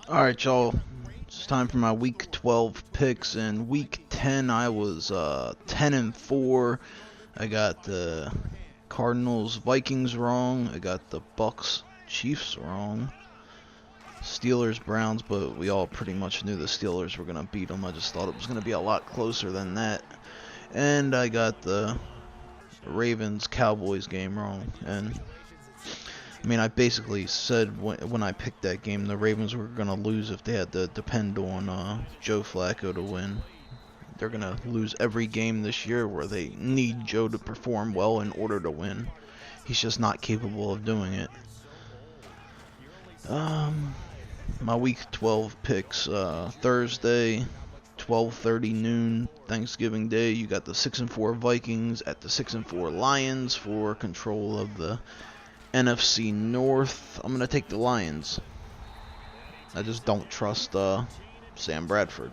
Alright, y'all. It's time for my week 12 picks. In week 10, I was 10-4. I got the Cardinals Vikings wrong. I got the Bucks Chiefs wrong. Steelers Browns, but we all pretty much knew the Steelers were going to beat them. I just thought it was going to be a lot closer than that. And I got the Ravens Cowboys game wrong. And I mean, I basically said when I picked that game, the Ravens were going to lose if they had to depend on Joe Flacco to win. They're going to lose every game this year where they need Joe to perform well in order to win. He's just not capable of doing it. My week 12 picks, Thursday, 12:30 noon, Thanksgiving Day. You got the 6-4 Vikings at the 6-4 Lions for control of the NFC North. I'm going to take the Lions. I just don't trust Sam Bradford.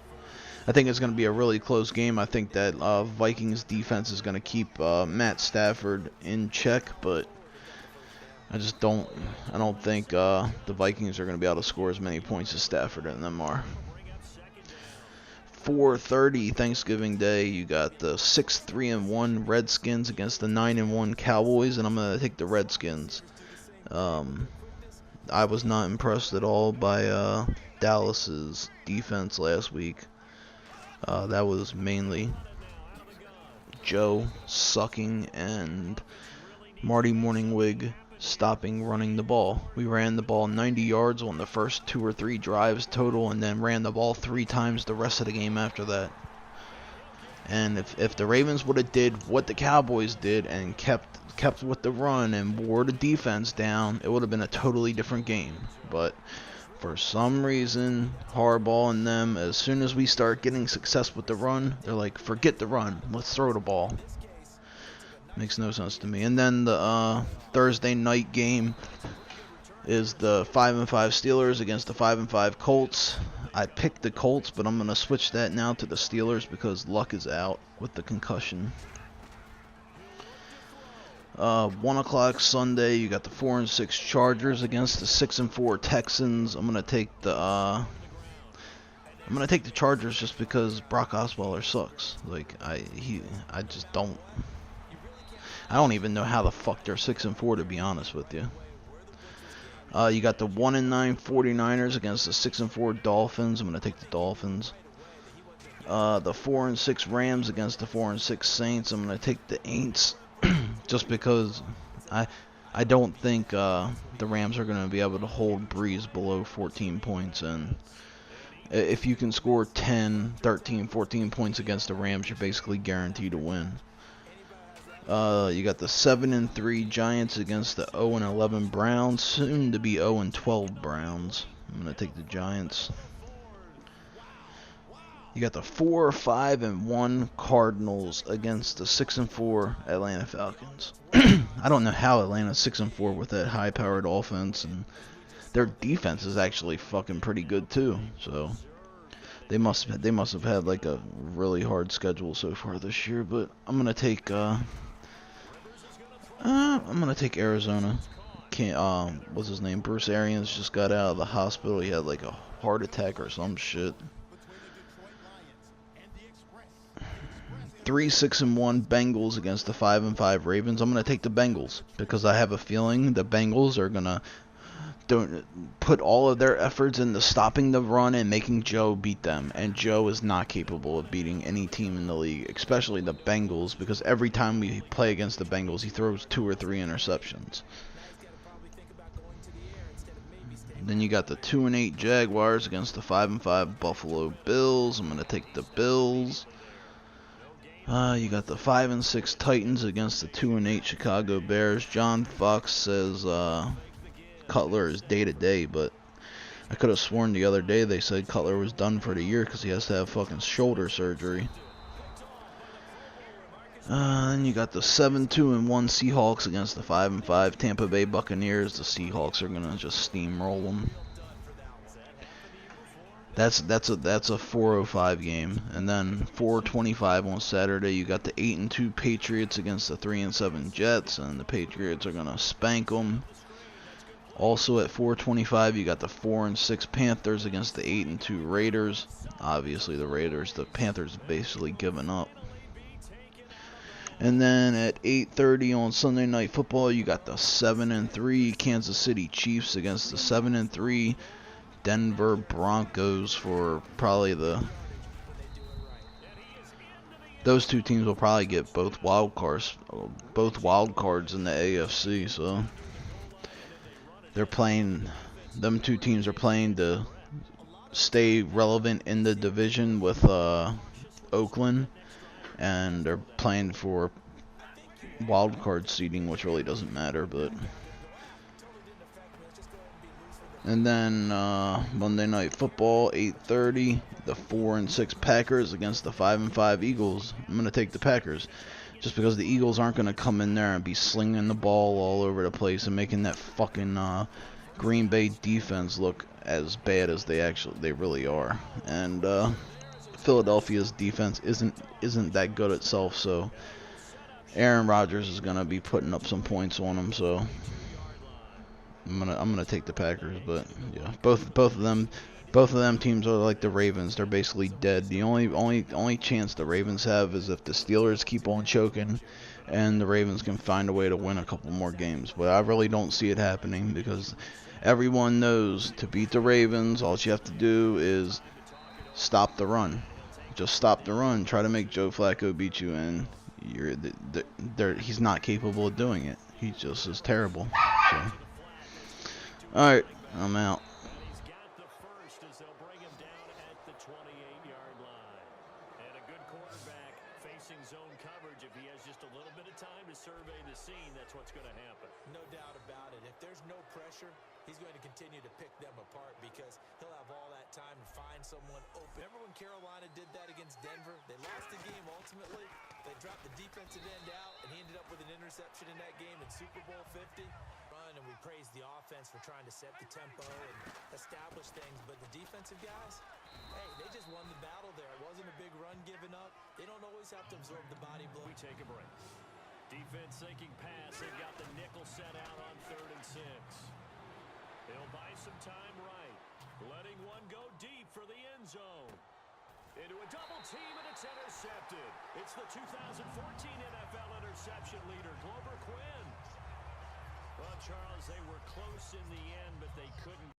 I think it's going to be a really close game. I think that Vikings defense is going to keep Matt Stafford in check, but I don't think the Vikings are going to be able to score as many points as Stafford and them are. 4:30 Thanksgiving Day, you got the 6-3-1 Redskins against the 9-1 Cowboys, and I'm going to take the Redskins. I was not impressed at all by Dallas's defense last week. That was mainly Joe sucking and Marty Morningwig stopping running the ball. We ran the ball 90 yards on the first 2 or 3 drives total, and then ran the ball 3 times the rest of the game after that. And if the Ravens would have did what the Cowboys did and kept with the run and wore the defense down, it would have been a totally different game. But for some reason, Harbaugh and them, as soon as we start getting success with the run, they're like, forget the run, let's throw the ball. Makes no sense to me. And then the Thursday night game is the 5-5 Steelers against the 5-5 Colts. I picked the Colts, but I'm going to switch that now to the Steelers because Luck is out with the concussion. 1 o'clock Sunday, you got the 4-6 Chargers against the 6-4 Texans. I'm going to take the Chargers just because Brock Osweiler sucks. Like I don't even know how the fuck they're 6-4, to be honest with you. You got the 1-9 49ers against the 6-4 Dolphins. I'm going to take the Dolphins. The 4-6 Rams against the 4-6 Saints. I'm going to take the Aints just because I don't think the Rams are going to be able to hold Breeze below 14 points. And if you can score 10, 13, 14 points against the Rams, you're basically guaranteed to win. You got the 7-3 Giants against the 0-11 Browns, soon to be 0-12 Browns. I'm going to take the Giants. You got the 4-5-1 Cardinals against the 6-4 Atlanta Falcons. I don't know how Atlanta's 6-4 with that high-powered offense, and their defense is actually fucking pretty good too. So they must have had like a really hard schedule so far this year. But I'm gonna take Arizona. What's his name? Bruce Arians just got out of the hospital. He had like a heart attack or some shit. 3-6-1 Bengals against the 5-5 Ravens. I'm gonna take the Bengals because I have a feeling the Bengals are gonna put all of their efforts into stopping the run and making Joe beat them. And Joe is not capable of beating any team in the league, especially the Bengals, because every time we play against the Bengals, he throws 2 or 3 interceptions. Then you got the 2-8 Jaguars against the 5-5 Buffalo Bills. I'm going to take the Bills. You got the 5-6 Titans against the 2-8 Chicago Bears. John Fox says Cutler is day-to-day, but I could have sworn the other day they said Cutler was done for the year because he has to have fucking shoulder surgery. Then you got the 7-2-1 Seahawks against the 5-5 Tampa Bay Buccaneers. The Seahawks are gonna just steamroll them. That's a 4:05 game, and then 4:25 on Saturday. You got the 8-2 Patriots against the 3-7 Jets, and the Patriots are gonna spank them. Also at 425, you got the 4-6 Panthers against the 8-2 Raiders. Obviously, the Panthers basically given up. And then at 8:30 on Sunday Night Football, you got the 7-3 Kansas City Chiefs against the 7-3 Denver Broncos for probably those two teams will probably get both wild cards in the AFC. So them two teams are playing to stay relevant in the division with Oakland, and they're playing for wild card seeding, which really doesn't matter. But and then Monday Night Football, 8:30, the 4-6 Packers against the 5-5 Eagles. I'm gonna take the Packers, just because the Eagles aren't gonna come in there and be slinging the ball all over the place and making that fucking Green Bay defense look as bad as they really are. And Philadelphia's defense isn't that good itself, so Aaron Rodgers is gonna be putting up some points on them. So I'm gonna take the Packers. But yeah, both of them teams are like the Ravens. They're basically dead. The only chance the Ravens have is if the Steelers keep on choking and the Ravens can find a way to win a couple more games. But I really don't see it happening, because everyone knows to beat the Ravens, all you have to do is stop the run. Just stop the run. Try to make Joe Flacco beat you, and he's not capable of doing it. He just is terrible. So, all right, I'm out. Zone coverage, if he has just a little bit of time to survey the scene, that's what's going to happen. No doubt about it. If there's no pressure, he's going to continue to pick them apart, because he'll have all that time to find someone open. Remember when Carolina did that against Denver? They lost the game ultimately. They dropped the defensive end out, and he ended up with an interception in that game in Super Bowl 50. And we praised the offense for trying to set the tempo and establish things, but the defensive guys, hey, they just won the battle there. It wasn't a big run given up. They don't always have to absorb the body blow. We take a break. Defense sinking pass. They've got the nickel set out on 3rd and 6. They'll buy some time right. Letting one go deep for the end zone. Into a double team, and it's intercepted. It's the 2014 NFL interception leader, Glover Quinn. Well, Charles, they were close in the end, but they couldn't.